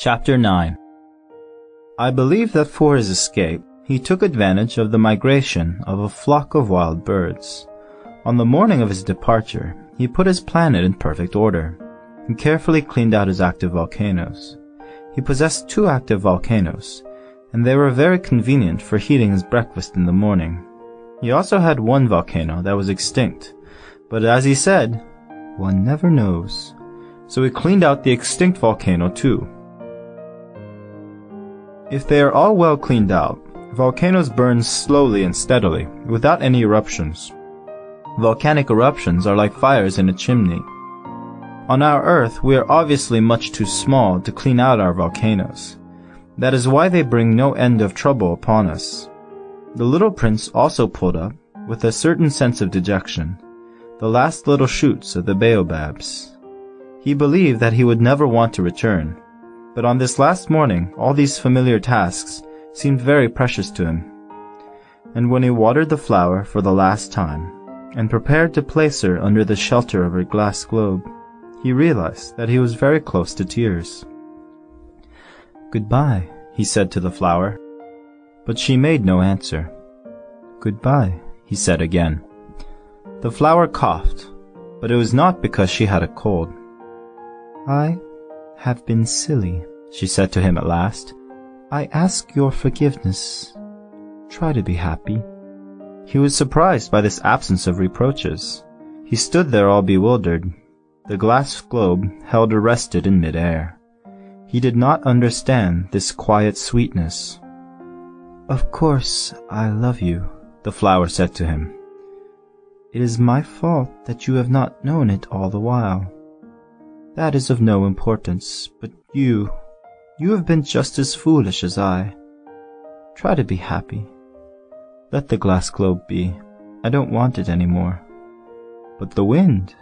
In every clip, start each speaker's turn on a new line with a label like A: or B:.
A: Chapter 9. I believe that for his escape, he took advantage of the migration of a flock of wild birds. On the morning of his departure, he put his planet in perfect order, and carefully cleaned out his active volcanoes. He possessed 2 active volcanoes, and they were very convenient for heating his breakfast in the morning. He also had 1 volcano that was extinct, but as he said, one never knows. So he cleaned out the extinct volcano too. If they are all well cleaned out, volcanoes burn slowly and steadily, without any eruptions. Volcanic eruptions are like fires in a chimney. On our Earth, we are obviously much too small to clean out our volcanoes. That is why they bring no end of trouble upon us. The little prince also pulled up, with a certain sense of dejection, the last little shoots of the baobabs. He believed that he would never want to return, but on this last morning all these familiar tasks seemed very precious to him. And when he watered the flower for the last time, and prepared to place her under the shelter of her glass globe, he realized that he was very close to tears. "Goodbye," he said to the flower. But she made no answer. "Goodbye," he said again. The flower coughed, but it was not because she had a cold. "I have been silly," she said to him at last. "I ask your forgiveness. Try to be happy." He was surprised by this absence of reproaches. He stood there all bewildered. The glass globe held arrested in mid-air. He did not understand this quiet sweetness. "Of course I love you," the flower said to him. "It is my fault that you have not known it all the while. That is of no importance, but you have been just as foolish as I. Try to be happy. Let the glass globe be. I don't want it any more. But the wind?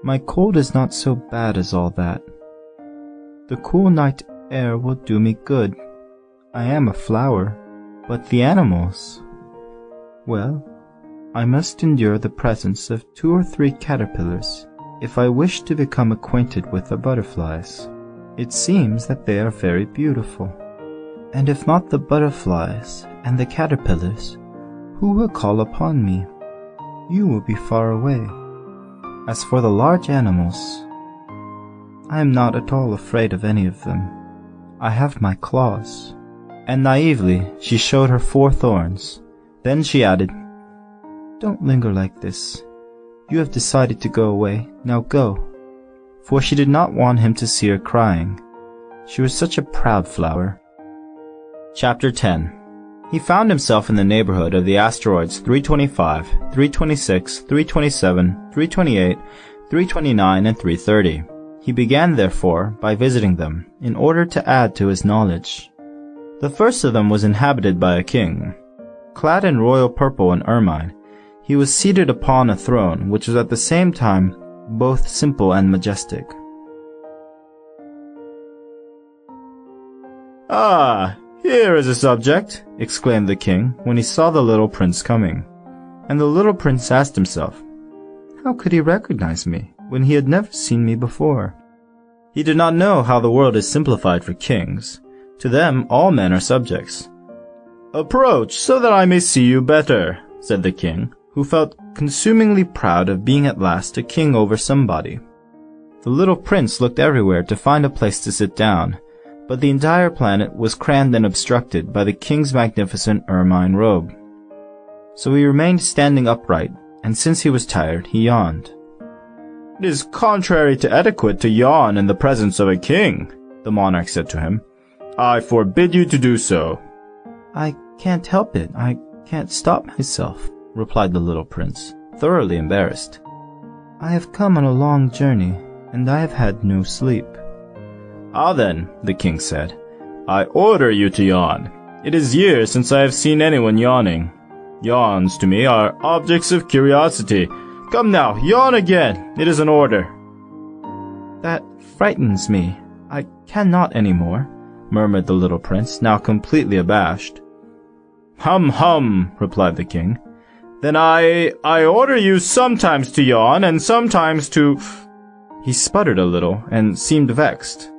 A: My cold is not so bad as all that. The cool night air will do me good. I am a flower. But the animals? Well, I must endure the presence of 2 or 3 caterpillars if I wish to become acquainted with the butterflies. It seems that they are very beautiful. And if not the butterflies and the caterpillars, who will call upon me? You will be far away. As for the large animals, I am not at all afraid of any of them. I have my claws." And naively, she showed her 4 thorns. Then she added, "Don't linger like this. You have decided to go away. Now go." For she did not want him to see her crying. She was such a proud flower. Chapter 10. He found himself in the neighborhood of the asteroids 325, 326, 327, 328, 329, and 330. He began, therefore, by visiting them, in order to add to his knowledge. The first of them was inhabited by a king. Clad in royal purple and ermine, he was seated upon a throne which was at the same time both simple and majestic. "Ah, here is a subject," exclaimed the king when he saw the little prince coming. And the little prince asked himself, how could he recognize me when he had never seen me before? He did not know how the world is simplified for kings. To them all men are subjects. "Approach, so that I may see you better," said the king, who felt consumingly proud of being at last a king over somebody. The little prince looked everywhere to find a place to sit down, but the entire planet was crammed and obstructed by the king's magnificent ermine robe. So he remained standing upright, and since he was tired, he yawned. "It is contrary to etiquette to yawn in the presence of a king," the monarch said to him. "I forbid you to do so." "I can't help it. I can't stop myself," replied the little prince, thoroughly embarrassed. "I have come on a long journey, and I have had no sleep." "Ah then," the king said, "I order you to yawn. It is years since I have seen anyone yawning. Yawns to me are objects of curiosity. Come now, yawn again. It is an order." "That frightens me. I cannot any more," murmured the little prince, now completely abashed. "Hum, hum," replied the king. "Then I order you sometimes to yawn and sometimes to—" He sputtered a little and seemed vexed.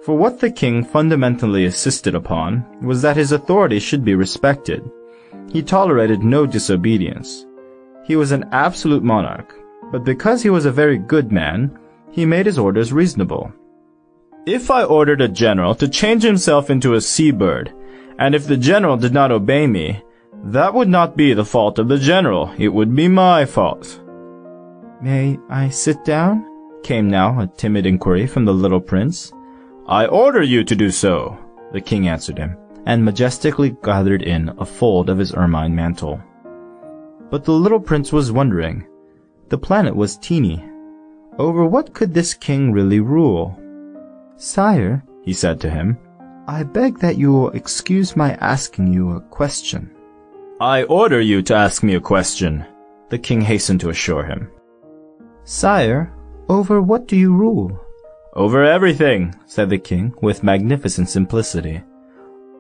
A: For what the king fundamentally insisted upon was that his authority should be respected. He tolerated no disobedience. He was an absolute monarch, but because he was a very good man, he made his orders reasonable. If I ordered a general to change himself into a seabird, and if the general did not obey me, that would not be the fault of the general, it would be my fault. "May I sit down?" came now a timid inquiry from the little prince. "I order you to do so," the king answered him, and majestically gathered in a fold of his ermine mantle. But the little prince was wondering. The planet was teeny. Over what could this king really rule? "Sire," he said to him, "I beg that you will excuse my asking you a question." "I order you to ask me a question," the king hastened to assure him. "Sire, over what do you rule?" "Over everything," said the king with magnificent simplicity.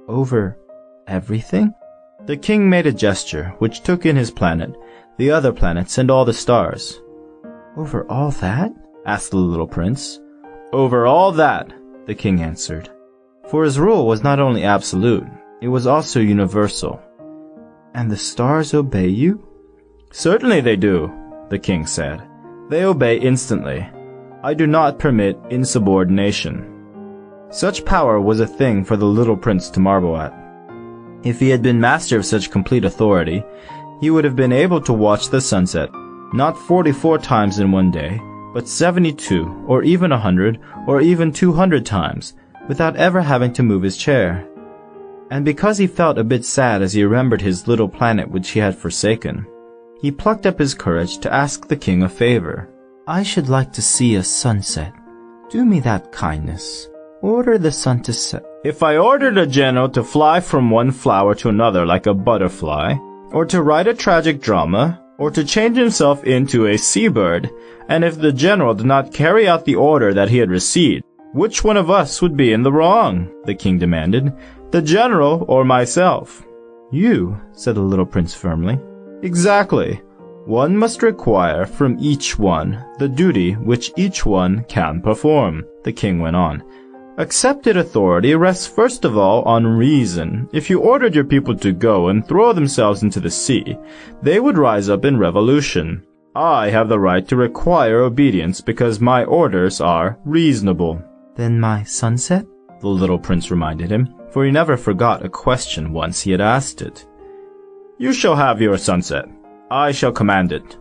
A: "Over everything?" The king made a gesture which took in his planet, the other planets, and all the stars. "Over all that?" asked the little prince. "Over all that," the king answered. For his rule was not only absolute, it was also universal. "And the stars obey you?" "Certainly they do," the king said. "They obey instantly. I do not permit insubordination." Such power was a thing for the little prince to marvel at. If he had been master of such complete authority, he would have been able to watch the sunset, not 44 times in one day, but 72, or even 100, or even 200 times, without ever having to move his chair. And because he felt a bit sad as he remembered his little planet which he had forsaken, he plucked up his courage to ask the king a favor. "I should like to see a sunset. Do me that kindness. Order the sun to set." "If I ordered a general to fly from one flower to another like a butterfly, or to write a tragic drama, or to change himself into a seabird, and if the general did not carry out the order that he had received, which one of us would be in the wrong?" the king demanded. "The general or myself?" "You," said the little prince firmly. "Exactly. One must require from each one the duty which each one can perform," the king went on. "Accepted authority rests first of all on reason. If you ordered your people to go and throw themselves into the sea, they would rise up in revolution. I have the right to require obedience because my orders are reasonable." "Then my sunset?" the little prince reminded him, for he never forgot a question once he had asked it. "You shall have your sunset. I shall command it.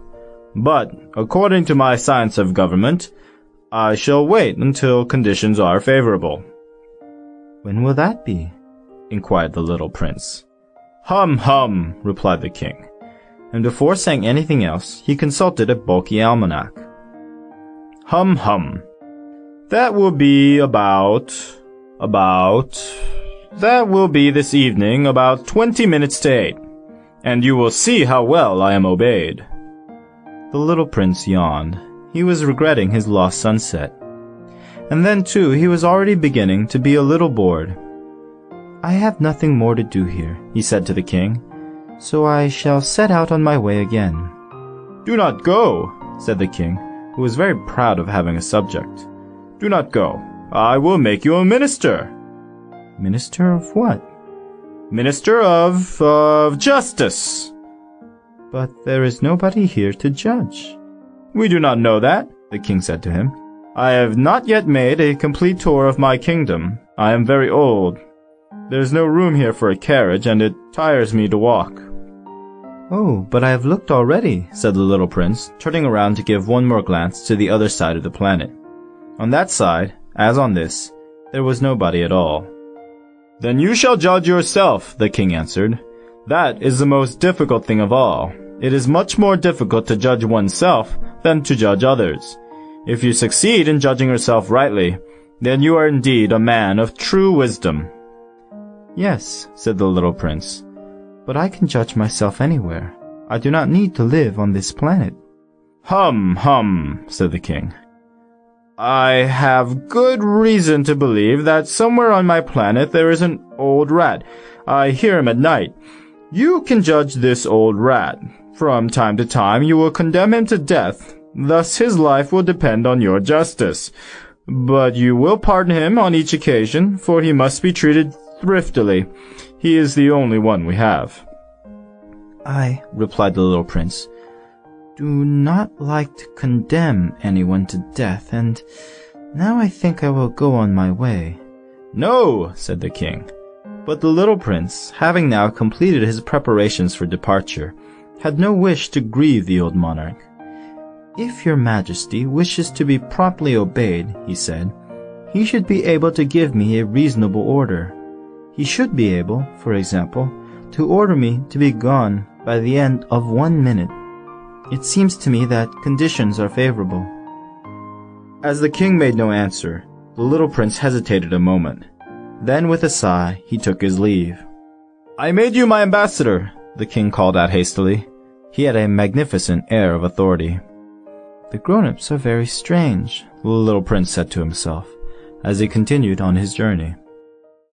A: But, according to my science of government, I shall wait until conditions are favorable." "When will that be?" inquired the little prince. "Hum, hum," replied the king, and before saying anything else, he consulted a bulky almanac. "Hum, hum. That will be that will be this evening about 20 minutes to 8, and you will see how well I am obeyed." The little prince yawned. He was regretting his lost sunset. And then, too, he was already beginning to be a little bored. "I have nothing more to do here," he said to the king, "so I shall set out on my way again." "Do not go," said the king, who was very proud of having a subject. "Do not go. I will make you a minister." "Minister of what?" "Minister of justice." "But there is nobody here to judge." "We do not know that," the king said to him. "I have not yet made a complete tour of my kingdom. I am very old. There is no room here for a carriage, and it tires me to walk." "Oh, but I have looked already," said the little prince, turning around to give one more glance to the other side of the planet. On that side, as on this, there was nobody at all. "Then you shall judge yourself," the king answered. "That is the most difficult thing of all. It is much more difficult to judge oneself than to judge others. If you succeed in judging yourself rightly, then you are indeed a man of true wisdom." "Yes," said the little prince, "but I can judge myself anywhere. I do not need to live on this planet." "Hum, hum," said the king. "I have good reason to believe that somewhere on my planet there is an old rat. I hear him at night. You can judge this old rat. From time to time you will condemn him to death. Thus his life will depend on your justice. But you will pardon him on each occasion, for he must be treated thriftily. He is the only one we have." "I," replied the little prince, "do not like to condemn anyone to death, and now I think I will go on my way." "No," said the king. But the little prince, having now completed his preparations for departure, had no wish to grieve the old monarch. "If your majesty wishes to be promptly obeyed," he said, "he should be able to give me a reasonable order. He should be able, for example, to order me to be gone by the end of 1 minute. It seems to me that conditions are favorable." As the king made no answer, the little prince hesitated a moment. Then with a sigh, he took his leave. "I made you my ambassador," the king called out hastily. He had a magnificent air of authority. "The grown-ups are very strange," the little prince said to himself, as he continued on his journey.